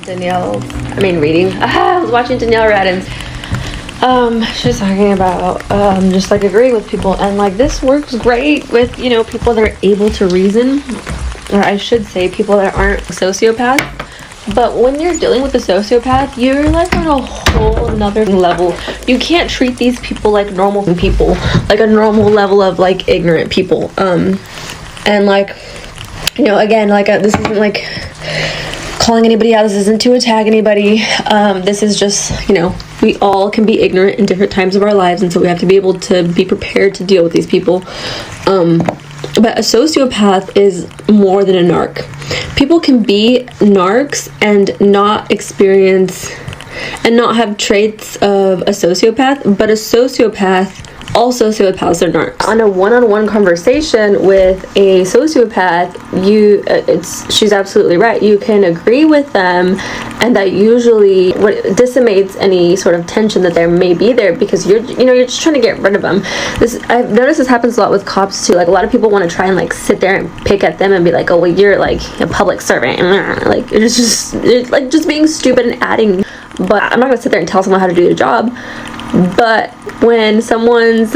I was watching Danielle Radin's. She's talking about just like agreeing with people, and like this works great with, you know, people that are able to reason, or I should say people that aren't sociopaths. But when you're dealing with a sociopath, you're like on a whole another level. You can't treat these people like normal people, like a normal level of like ignorant people. And like, you know, again, like this isn't like calling anybody out. This isn't to attack anybody. This is just, you know, we all can be ignorant in different times of our lives, and so we have to be able to be prepared to deal with these people. But a sociopath is more than a narc. People can be narcs and not experience and not have traits of a sociopath, but a sociopath, all sociopaths are narcs. On a one-on-one conversation with a sociopath, she's absolutely right. You can agree with them, and that usually what decimates any sort of tension that there may be there, because you're just trying to get rid of them. I've noticed this happens a lot with cops too. Like a lot of people want to try and like sit there and pick at them and be like, oh well, you're like a public servant, like it's just being stupid and adding. But I'm not gonna sit there and tell someone how to do their job. But when someone's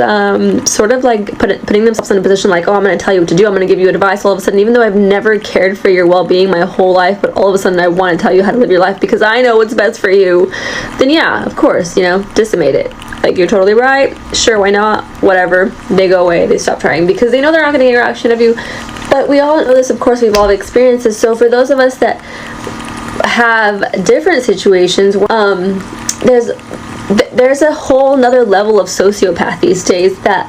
sort of like putting themselves in a position like, oh, I'm going to tell you what to do, I'm going to give you advice, all of a sudden, even though I've never cared for your well-being my whole life, but all of a sudden I want to tell you how to live your life because I know what's best for you, then yeah, of course, you know, decimate it. Like, you're totally right, sure, why not, whatever, they go away, they stop trying, because they know they're not going to get a reaction of you. But we all know this, of course, we've all experienced this. So for those of us that have different situations, there's a whole nother level of sociopath these days that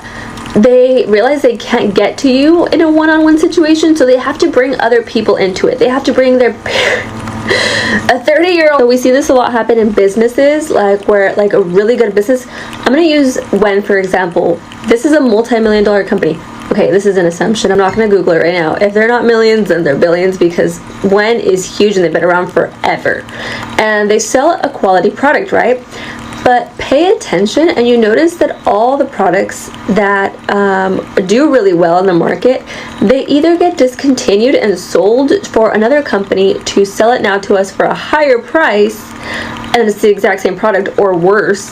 they realize they can't get to you in a one-on-one situation, so they have to bring other people into it. They have to bring their a 30-year-old. So we see this a lot happen in businesses, like where like a really good business. I'm going to use Wen for example. This is a multi-million-dollar company. Okay, this is an assumption. I'm not going to Google it right now. If they're not millions, then they're billions, because Wen is huge and they've been around forever. And they sell a quality product, right? But pay attention and you notice that all the products that do really well in the market, they either get discontinued and sold for another company to sell it now to us for a higher price, and it's the exact same product or worse,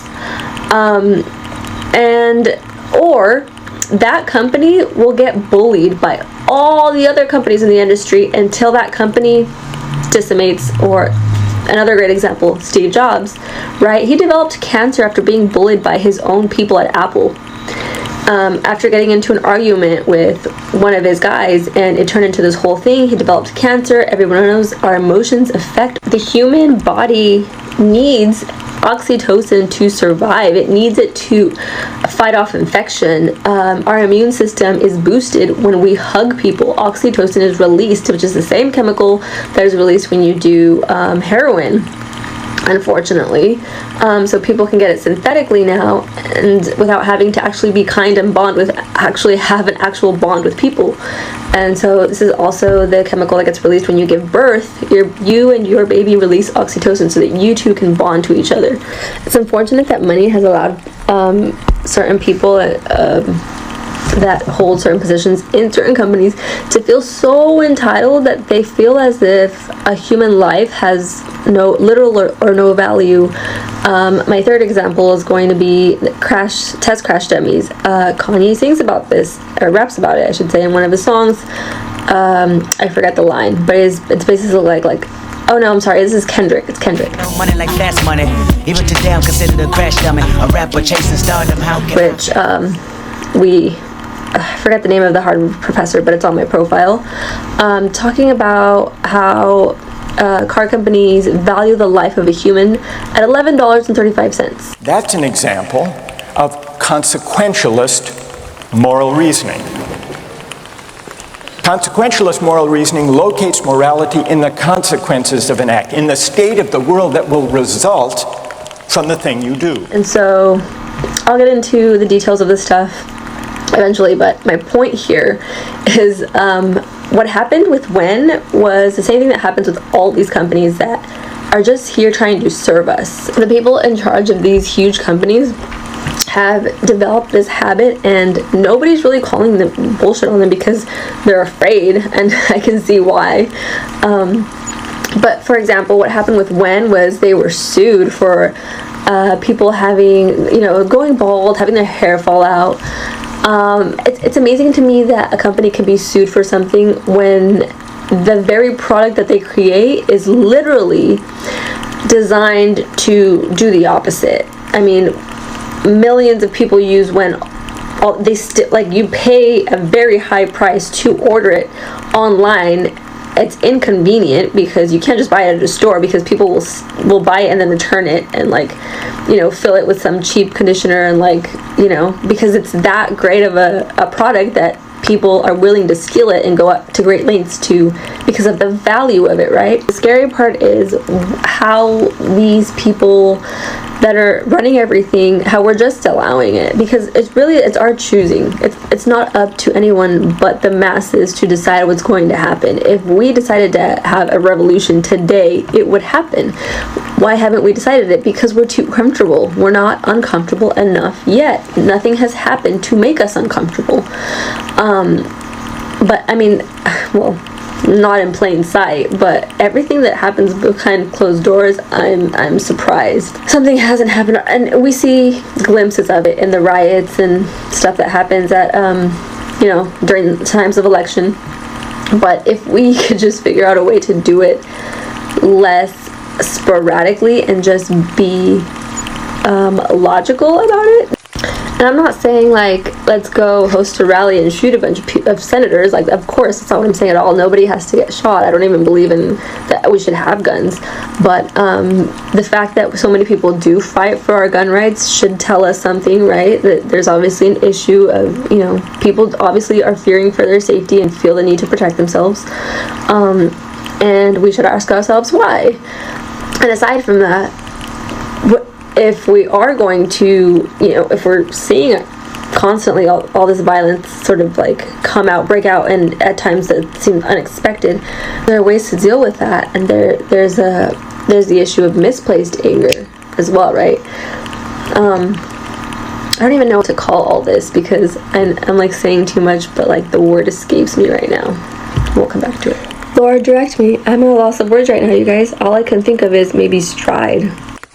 or that company will get bullied by all the other companies in the industry until that company decimates. Or another great example, Steve Jobs, right? He developed cancer after being bullied by his own people at Apple. After getting into an argument with one of his guys, and it turned into this whole thing. He developed cancer. Everyone knows our emotions affect the human body. Needs oxytocin to survive. It needs it to fight off infection. Our immune system is boosted when we hug people. Oxytocin is released, which is the same chemical that is released when you do heroin, unfortunately. So people can get it synthetically now, and without having to actually be kind and actually have an actual bond with people. And so this is also the chemical that gets released when you give birth. You and your baby release oxytocin so that you two can bond to each other. It's unfortunate that money has allowed certain people that hold certain positions in certain companies to feel so entitled that they feel as if a human life has no literal or no value. My third example is going to be test crash dummies. Kanye sings about this, or raps about it, I should say, in one of his songs. I forget the line, but it's basically like oh no, I'm sorry, this is Kendrick. It's Kendrick. Money like fast money. Even today I'm considered a crash dummy. A rapper chasing stardom. Which I forget the name of the Harvard professor, but it's on my profile, talking about how car companies value the life of a human at $11.35. That's an example of consequentialist moral reasoning. Consequentialist moral reasoning locates morality in the consequences of an act, in the state of the world that will result from the thing you do. And so I'll get into the details of this stuff eventually, but my point here is what happened with Wen was the same thing that happens with all these companies that are just here trying to serve us. The people in charge of these huge companies have developed this habit, and nobody's really calling them bullshit on them because they're afraid, and I can see why. But for example, what happened with Wen was they were sued for people having, going bald, having their hair fall out. It's amazing to me that a company can be sued for something when the very product that they create is literally designed to do the opposite. I mean, millions of people use Wen. You pay a very high price to order it online. It's inconvenient because you can't just buy it at a store, because people will buy it and then return it and fill it with some cheap conditioner and because it's that great of a product that people are willing to steal it and go up to great lengths because of the value of it, right? The scary part is how these people that are running everything, how we're just allowing it, because it's our choosing. It's not up to anyone but the masses to decide what's going to happen. If we decided to have a revolution today, it would happen. Why haven't we decided it? Because we're too comfortable. We're not uncomfortable enough yet. Nothing has happened to make us uncomfortable. But I mean, well, not in plain sight, but everything that happens behind closed doors, I'm surprised something hasn't happened. And we see glimpses of it in the riots and stuff that happens at during times of election. But if we could just figure out a way to do it less sporadically and just be logical about it. And I'm not saying let's go host a rally and shoot a bunch of senators. Of course, that's not what I'm saying at all. Nobody has to get shot. I don't even believe in that we should have guns. But the fact that so many people do fight for our gun rights should tell us something, right? That there's obviously an issue of, people obviously are fearing for their safety and feel the need to protect themselves. And we should ask ourselves why. And aside from that, if we are going to, if we're seeing constantly all this violence sort of break out, and at times that seem unexpected, there are ways to deal with that. And there's the issue of misplaced anger as well, right? I don't even know what to call all this, because I'm saying too much, but the word escapes me right now. We'll come back to it. Lord, direct me. I'm at a loss of words right now, you guys. All I can think of is maybe stride.